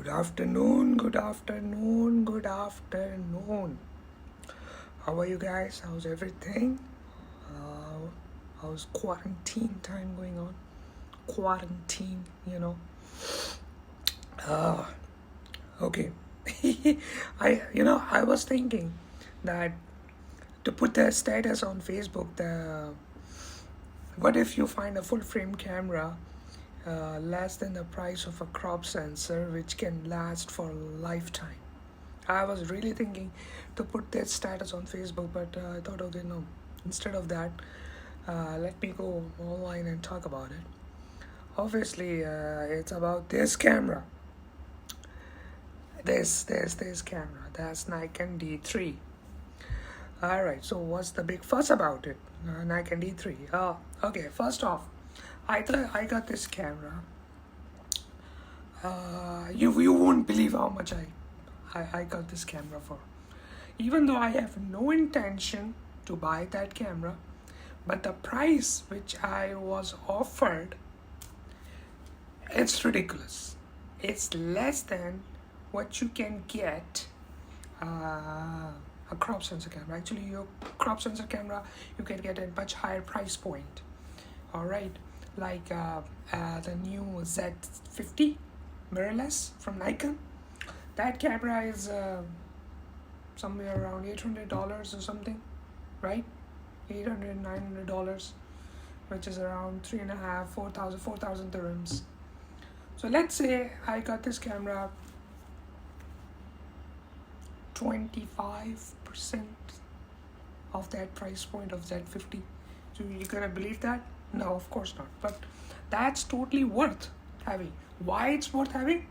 Good afternoon, good afternoon, good afternoon. How are you guys? How's everything? How's quarantine time going on? Quarantine, Uh, okay. I was thinking that to put the status on Facebook, what if you find a full frame camera less than the price of a crop sensor which can last for a lifetime? I was really thinking to put that status on Facebook, but I thought, okay, no. Instead of that, let me go online and talk about it. Obviously, it's about this camera. This camera. That's Nikon D3. Alright, so what's the big fuss about it? Nikon D3. Okay, first off, I got this camera. You won't believe how much I got this camera for. Even though I have no intention to buy that camera, but the price which I was offered, it's ridiculous. It's less than what you can get a crop sensor camera. Actually, your crop sensor camera, you can get a much higher price point. Alright, like the new Z50 mirrorless from Nikon. That camera is somewhere around $800 or something, right? $800, $900, which is around 3,500, 4,000 dirhams. So let's say I got this camera 25% of that price point of Z50. So you gonna believe that? No, of course not. But that's totally worth having. Why it's worth having?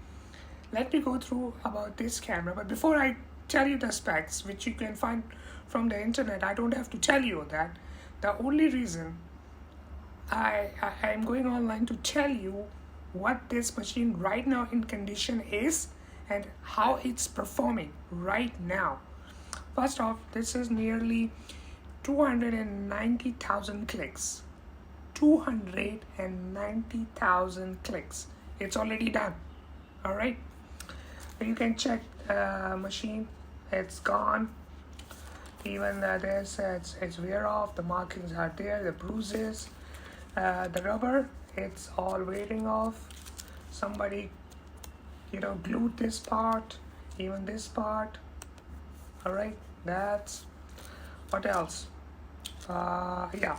Let me go through about this camera. But before I tell you the specs, which you can find from the internet, I don't have to tell you that. The only reason I am going online to tell you what this machine right now in condition is and how it's performing right now. First off, this is nearly 290,000 clicks. 290,000 clicks. It's already done. Alright. You can check machine. It's gone. Even this, it's wear off. The markings are there. The bruises. The rubber, it's all wearing off. Somebody glued this part, even this part. All right, that's what else. Yeah,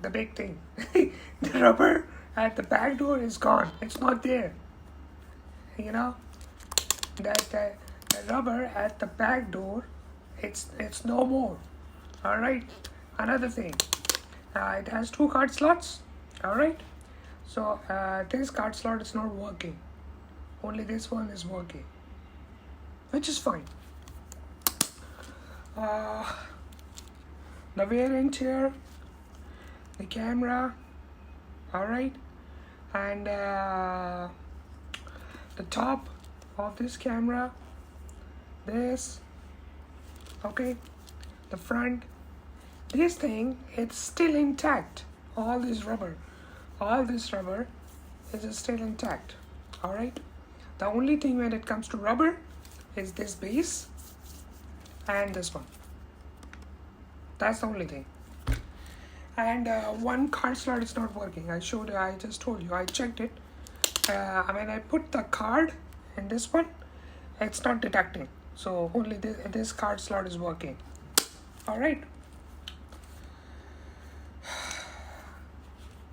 the big thing. The rubber at the back door is gone. It's not there. That the rubber at the back door, it's no more. All right, another thing. It has 2 card slots. All right, so this card slot is not working. Only this one is working, which is fine. The wear and tear, the camera, all right, and the top of this camera, this, okay, the front, this thing, it's still intact. All this rubber is still intact. All right. The only thing when it comes to rubber is this base and this one. That's the only thing. And one card slot is not working. I just told you. I checked it. When I put the card in this one, it's not detecting. So only this card slot is working. All right.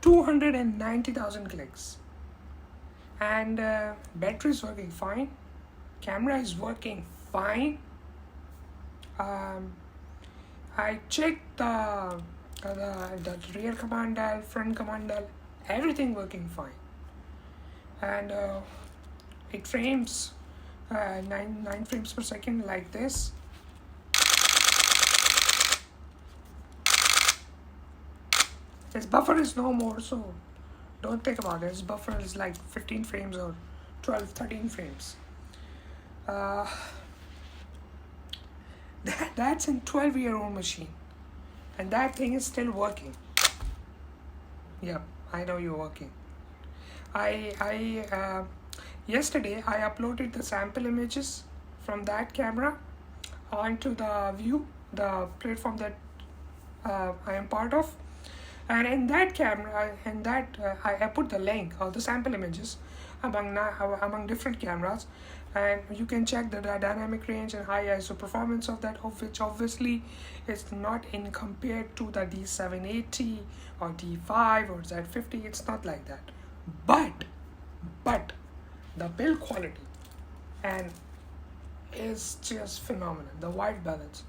290,000 clicks. And battery is working fine, camera is working fine. I checked the rear command dial, front command dial, everything working fine. And it frames 9 frames per second like this. Its buffer is no more, so don't think about it. Its buffer is like 15 frames or 12, 13 frames. That's a 12-year-old machine. And that thing is still working. Yep, I know you're working. yesterday I uploaded the sample images from that camera onto the Vue, the platform that I am part of, and in that camera, I put the link of the sample images among different cameras, and you can check the dynamic range and high ISO performance of that, of which obviously is not in compared to the D780 or D5 or Z50. It's not like that, but the build quality and is just phenomenal. The white balance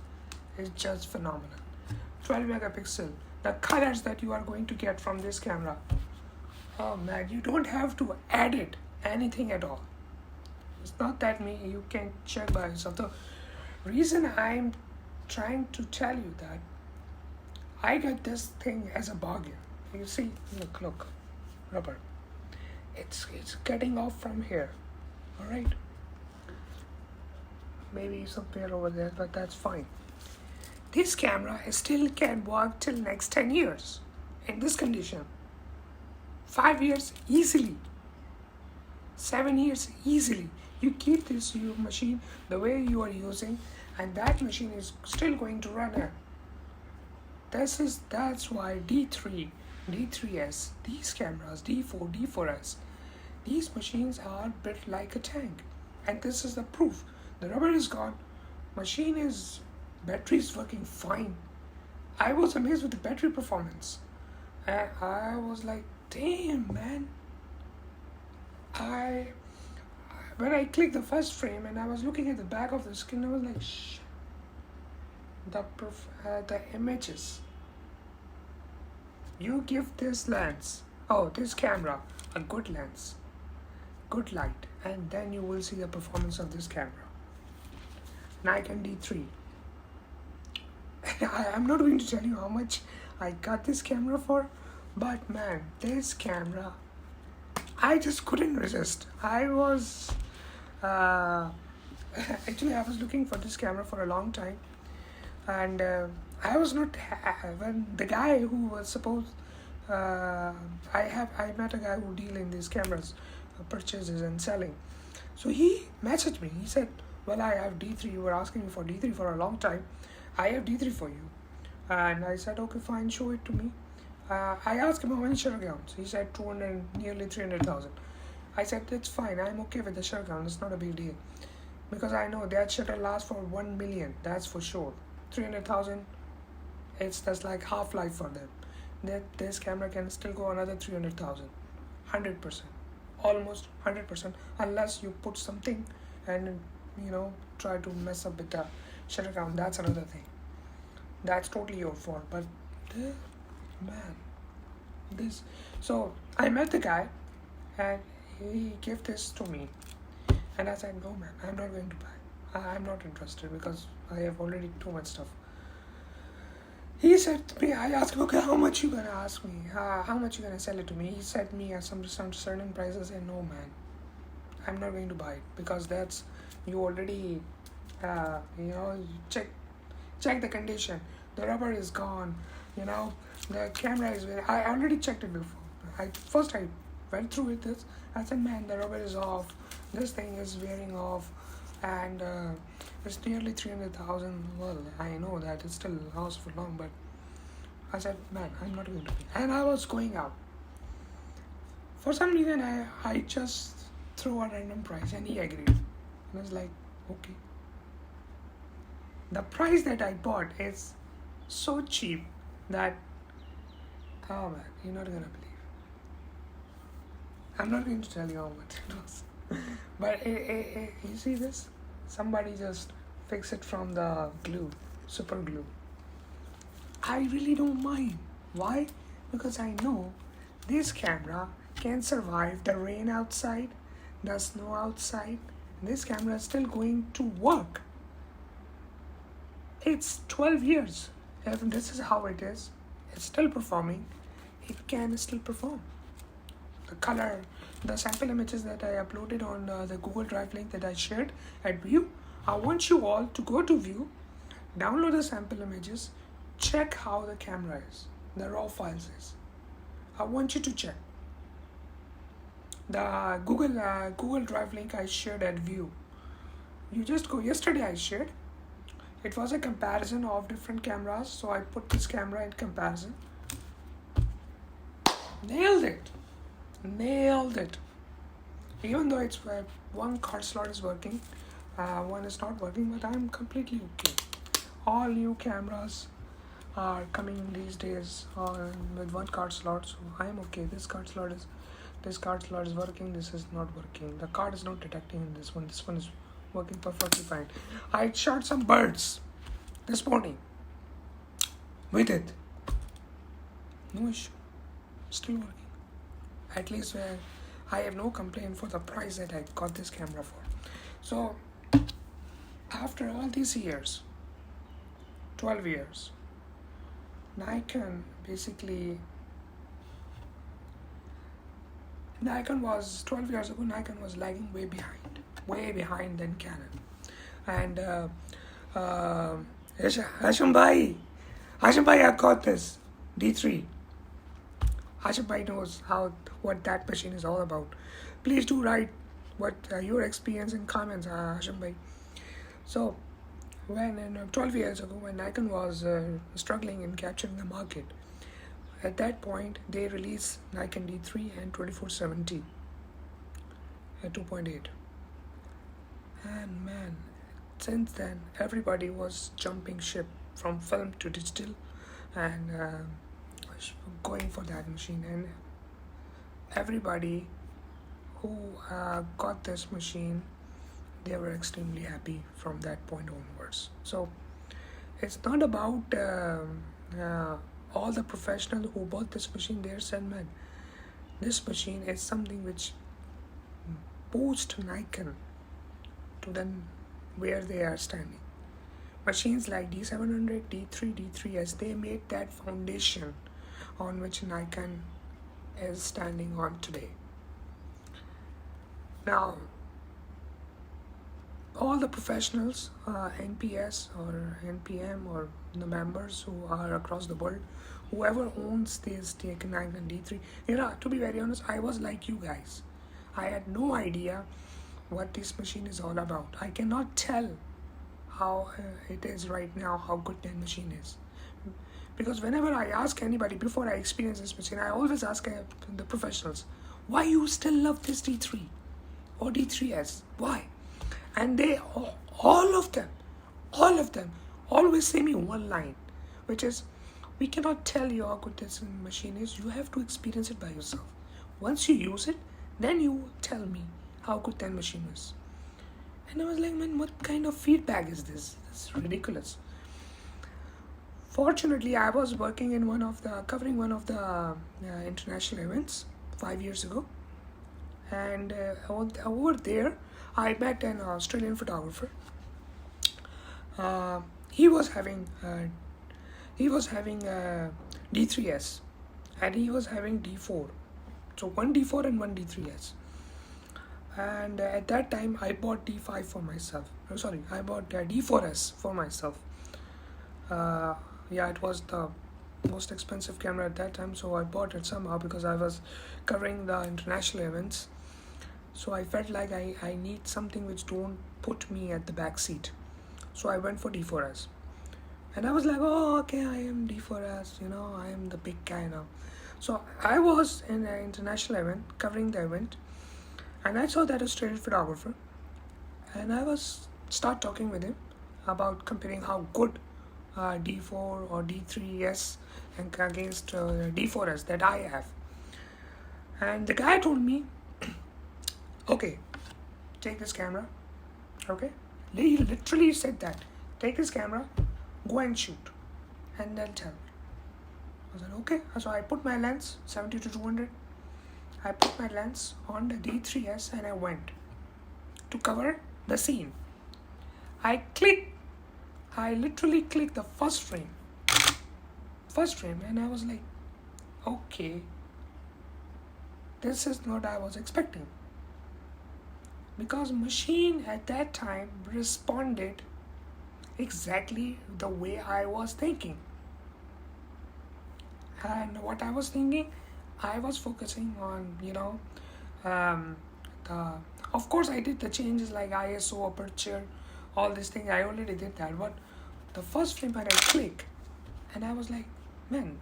is just phenomenal. 12 megapixel. The colors that you are going to get from this camera, oh man, you don't have to edit anything at all. It's not that me, you can check by yourself. The reason I'm trying to tell you that I got this thing as a bargain. You see, look, rubber. It's getting off from here. Alright. Maybe somewhere over there, but that's fine. This camera still can work till next 10 years in this condition. 5 years easily. 7 years easily. You keep this machine the way you are using, and that machine is still going to run it. That's why D3, D3S, these cameras, D4, D4S, these machines are built like a tank. And this is the proof. The rubber is gone. Battery is working fine. I was amazed with the battery performance. And I was like, damn, man. When I clicked the first frame and I was looking at the back of the screen, I was like, shh. The images. You give this camera a good lens, good light, and then you will see the performance of this camera. Nikon D3. I'm not going to tell you how much I got this camera for, but man, this camera, I just couldn't resist. I was actually I was looking for this camera for a long time, and I was not when the guy who was supposed I met a guy who deal in these cameras, purchases and selling. So he messaged me. He said, well, I have D3. You were asking me for D3 for a long time. I have D3 for you. And I said, okay, fine, show it to me. I asked him how many shutter counts. He said 200, nearly 300,000. I said, that's fine. I'm okay with the shutter count. It's not a big deal. Because I know that shutter lasts for 1 million. That's for sure. 300,000, that's like half-life for them. This camera can still go another 300,000. 100%. Almost 100%. Unless you put something and, try to mess up with the shutter count. That's another thing. That's totally your fault. But, so I met the guy and he gave this to me. And I said, no man, I'm not going to buy. I'm not interested because I have already too much stuff. He said to me, I asked him, okay, how much you gonna ask me? How much you gonna sell it to me? He said me at some certain prices. I said, no man, I'm not going to buy it because that's, you already, check the condition. The rubber is gone, the camera is I already checked it before. First I went through it. I said, man, the rubber is off. This thing is wearing off, and it's nearly 300,000. Well, I know that it still lasts for long, but I said, man, I'm not going to pay. And I was going out. For some reason, I just threw a random price, and he agreed. And I was like, okay. The price that I bought is so cheap that, oh man, you're not gonna believe. I'm not going to tell you how much it was. But you see this? Somebody just fixed it from the glue, super glue. I really don't mind. Why? Because I know this camera can survive the rain outside, the snow outside. This camera is still going to work. It's 12 years. If this is how it is, it's still performing. It can still perform. The color, the sample images that I uploaded on the Google Drive link that I shared at Vue, I want you all to go to Vue, download the sample images, check how the camera is, the raw files is. I want you to check. the Google Drive link I shared at View. You just go. Yesterday I shared. It was a comparison of different cameras, so I put this camera in comparison. Nailed it. Even though it's one card slot is working, one is not working, but I'm completely okay. All new cameras are coming these days with one card slot, so I'm okay. This card slot is working. This is not working. The card is not detecting in this one. This one is working perfectly fine. I shot some birds this morning with it. No issue. Still working. At least I have no complaint for the price that I got this camera for. So after all these years, 12 years, Nikon was 12 years ago. Nikon was lagging way behind than Canon. And Hashim Bhai, I got this D3. Hashim Bhai knows what that machine is all about. Please do write what your experience in comments, Hashim Bhai. So, when 12 years ago, when Nikon was struggling in capturing the market, at that point they released Nikon D3 and 2470 at 2.8, and man, since then everybody was jumping ship from film to digital and going for that machine, and everybody who got this machine, they were extremely happy from that point onwards. So it's not about all the professionals who bought this machine. They said, man, this machine is something which boosts Nikon to then where they are standing. Machines like D700, D3, D3S, they made that foundation on which Nikon is standing on today. Now, all the professionals, NPS or NPM or the members who are across the world, whoever owns this Nikon D3, to be very honest, I was like you guys. I had no idea what this machine is all about. I cannot tell how it is right now, how good that machine is. Because whenever I ask anybody, before I experience this machine, I always ask the professionals, why you still love this D3 or D3S? Why? And they, all of them always say me one line, which is, we cannot tell you how good this machine is. You have to experience it by yourself. Once you use it, then you tell me how good that machine is. And I was like, man, what kind of feedback is this? It's ridiculous. Fortunately, I was working in covering one of the international events 5 years ago. And over there, I met an Australian photographer. He was having D3S, and he was having D4. So one D4 and one D3S. And at that time, I bought D5 for myself. I bought D4S for myself. It was the most expensive camera at that time, so I bought it somehow because I was covering the international events. So I felt like I need something which don't put me at the back seat. So I went for D4S. And I was like, oh, okay, I am D4S, I am the big guy now. So I was in an international event, covering the event, and I saw that Australian photographer, and I start talking with him about comparing how good D4 or D3S and against D4S that I have. And the guy told me, okay, take this camera, okay? He literally said that, take this camera, go and shoot, and then tell me. I said, okay. So I put my lens, 70-200. I put my lens on the D3S and I went to cover the scene. I literally clicked the first frame, and I was like, okay, this is not what I was expecting. Because machine at that time responded exactly the way I was thinking. And what I was thinking, I was focusing on, um, the of course I did the changes like ISO, aperture, all these things. I already did that. But the first frame when I click, and I was like, man,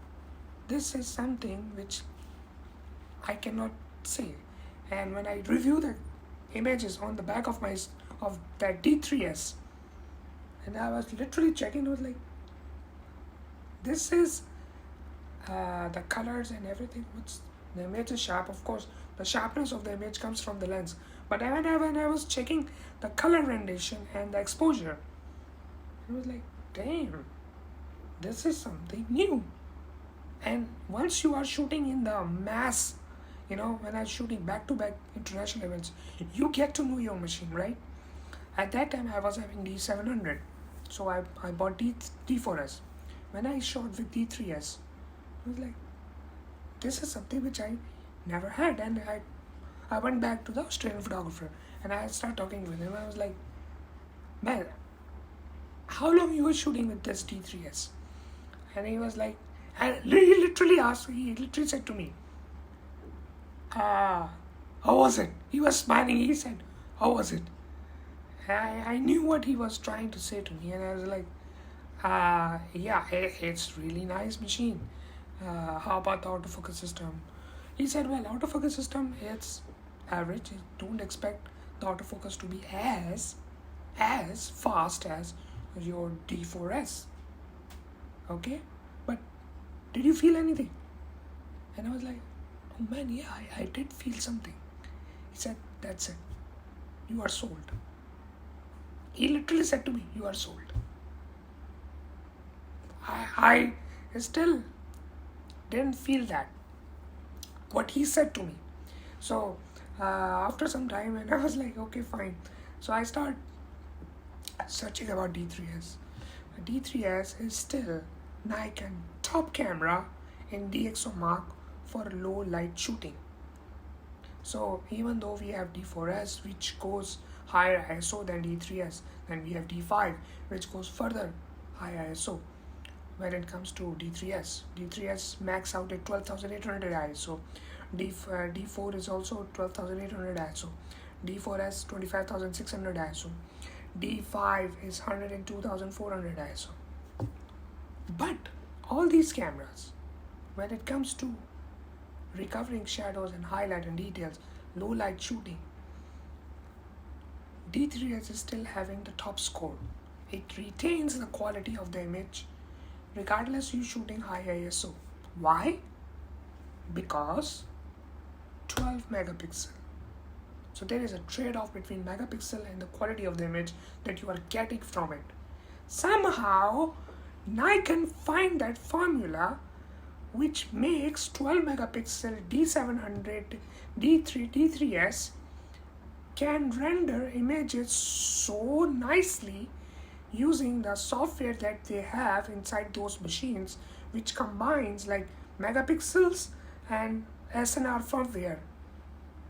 this is something which I cannot say. And when I review the images on the back of that D3s, and I was literally checking, it was like, this is the colors and everything. The image is sharp, of course. The sharpness of the image comes from the lens. But when I was checking the color rendition and the exposure, it was like, damn, this is something new. And once you are shooting in the mass, when I was shooting back-to-back international events, you get to know your machine, right? At that time, I was having D700. So I bought D4s. When I shot with D3s, I was like, this is something which I never had. And I went back to the Australian photographer and I started talking with him. I was like, man, how long you were shooting with this D3s? And he was like, and he literally said to me, how was it? He was smiling. He said, how was it? I knew what he was trying to say to me, and I was like, yeah, it's really nice machine. How about the autofocus system? He said, well, autofocus system, it's average. Don't expect the autofocus to be as fast as your D4s. Okay? But did you feel anything? And I was like, oh man, yeah, I did feel something. He said, that's it. You are sold. He literally said to me, you are sold. I still didn't feel that, what he said to me. So after some time, and I was like, okay, fine. So I started searching about D3s. D3s is still Nikon top camera in DxO Mark for low light shooting. So even though we have D4s, which goes higher ISO than D3s, then we have D5, which goes further higher ISO. When it comes to D3s, D3s max out at 12,800 ISO. D4 is also 12,800 ISO. D4s 25,600 ISO. D5 is 102,400 ISO. But all these cameras, when it comes to recovering shadows and highlight and details, low light shooting, D3s is still having the top score. It retains the quality of the image regardless you shooting high ISO. Why? Because 12 megapixel. So there is a trade-off between megapixel and the quality of the image that you are getting from it. Somehow Nikon find that formula which makes 12 megapixel D700, D3, D3s can render images so nicely using the software that they have inside those machines, which combines like megapixels and SNR firmware,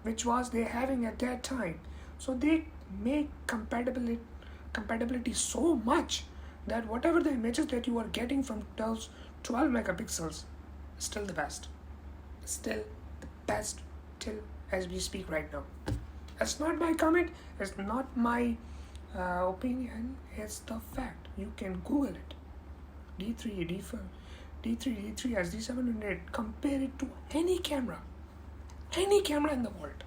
which was they having at that time. So they make compatibility so much that whatever the images that you are getting from those 12 megapixels, still the best. Still the best till as we speak right now. It's not my comment, it's not my opinion, it's the fact. You can Google it. D3, D4, D3, D3s, D700, compare it to any camera in the world.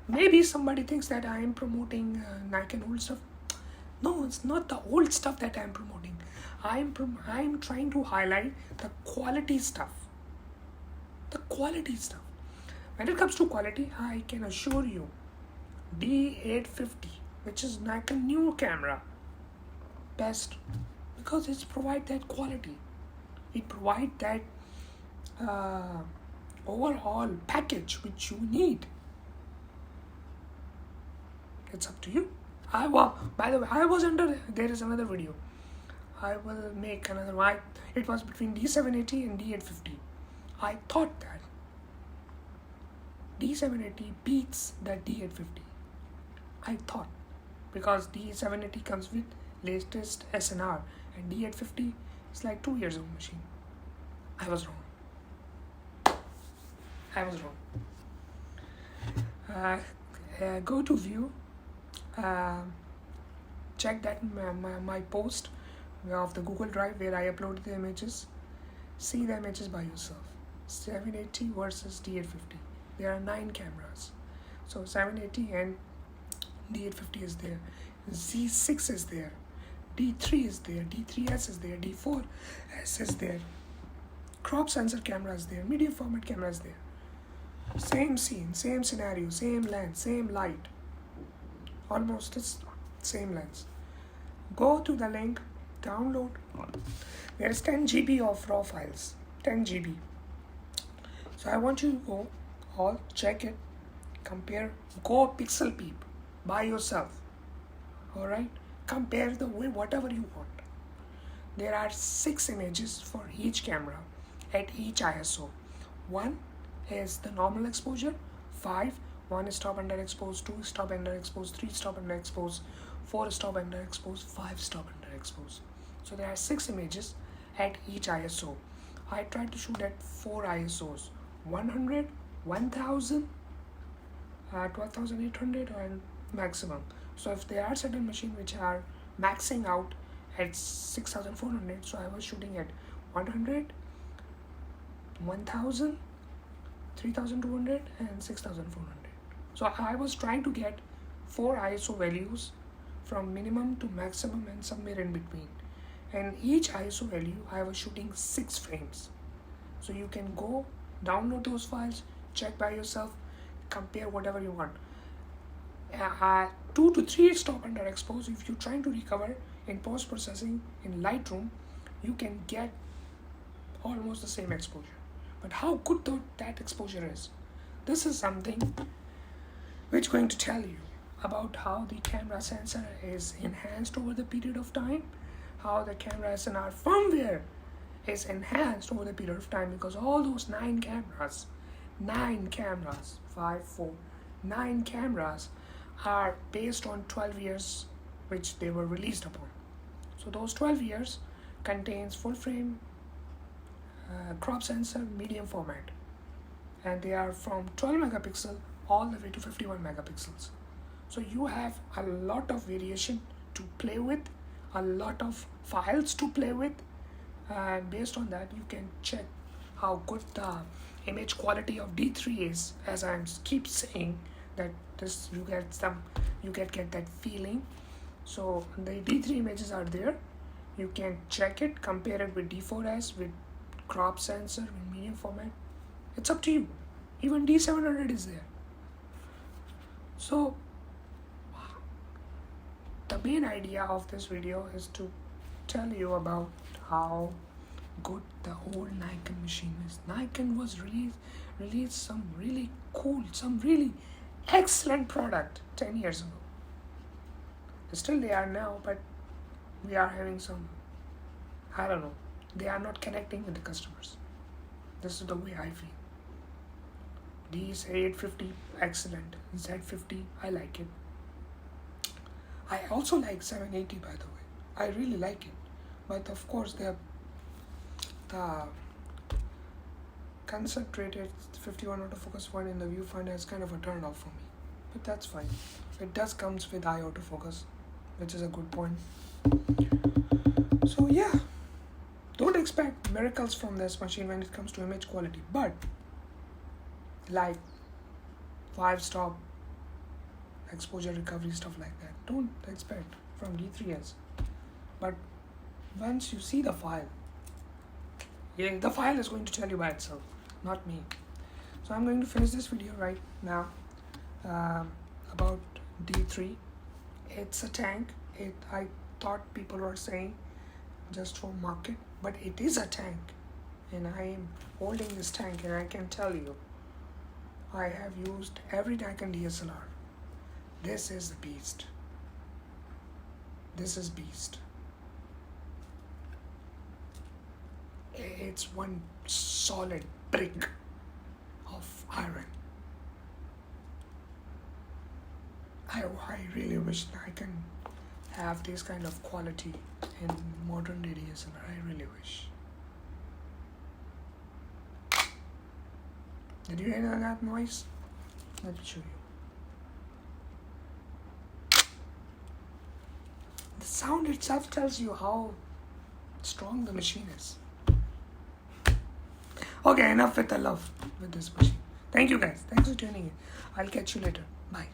Maybe somebody thinks that I am promoting Nikon old stuff. No, it's not the old stuff that I am promoting. I am trying to highlight the quality stuff. The quality stuff. When it comes to quality, I can assure you, D850, which is Nikon new camera, best, because it provides that quality. It provides that overall package which you need. It's up to you. By the way, there is another video. I will make another one. It was between D780 and D850. I thought that D780 beats that D850. I thought, because D780 comes with latest SNR and D850 is like 2 years old machine. I was wrong. Go to view, check that my post of the Google Drive where I uploaded the images. See the images by yourself. 780 versus D850. There are 9 cameras. So 780 and D850 is there. Z6 is there. D3 is there. D3S is there. D4S is there. Crop sensor camera is there. Medium format camera is there. Same scene, same scenario, same lens, same light. Almost the same lens. Go to the link, download. There is 10 GB of raw files. 10 GB. So I want you to go, all check it, compare, go pixel peep by yourself. Alright? Compare the way whatever you want. There are 6 images for each camera at each ISO. 1 is the normal exposure, 5, 1 is stop underexposed, 2 is stop underexposed, 3 stop underexposed, 4 is stop underexposed, 5 stop underexposed. So there are 6 images at each ISO. I tried to shoot at 4 ISOs, 100, 1000, 12,800 and maximum. So if there are certain machines which are maxing out at 6,400, so I was shooting at 100, 1000, 3,200 and 6,400. So I was trying to get 4 ISO values from minimum to maximum and somewhere in between. And each ISO value I was shooting 6 frames. So you can go download those files, check by yourself, compare whatever you want. 2 to 3 stop underexposed. If you're trying to recover in post-processing in Lightroom, you can get almost the same exposure. But how good that exposure is, this is something which going to tell you about how the camera sensor is enhanced over the period of time, how the camera SNR firmware is enhanced over the period of time, because all those 9 cameras, 9 cameras are based on 12 years which they were released upon. So those 12 years contains full frame, crop sensor, medium format, and they are from 12 megapixel all the way to 51 megapixels. So you have a lot of variation to play with, a lot of files to play with, and based on that you can check how good the image quality of D3 is. As I keep saying that this you get that feeling. So the D3 images are there, you can check it, compare it with D4S, with crop sensor, with medium format. It's up to you. Even D700 is there. So the main idea of this video is to tell you about how good the old Nikon machine is. Nikon was released some really cool, some really excellent product 10 years ago. Still they are now, but we are having some, I don't know, they are not connecting with the customers. This is the way I feel. D850 excellent, Z50 I like it. I also like 780 by the way. I really like it, but of course the concentrated 51 autofocus one in the viewfinder is kind of a turn off for me, but that's fine. It does comes with eye autofocus, which is a good point. So yeah, don't expect miracles from this machine when it comes to image quality, but like 5-stop exposure recovery, stuff like that, don't expect from D3S. But once you see the file, yeah, the file is going to tell you by itself, not me. So I'm going to finish this video right now about D3. It's a tank. I thought people were saying just for market, but it is a tank, and I am holding this tank, and I can tell you I have used every Nikon DSLR. This is the beast. This is beast. It's one solid brick of iron. I really wish I can have this kind of quality in modern day DSLR. I really wish. Did you hear that noise? Let me show you. the sound itself tells you how strong the machine is. Okay, enough with the love with this machine. Thank you guys. Thanks for tuning in. I'll catch you later. Bye.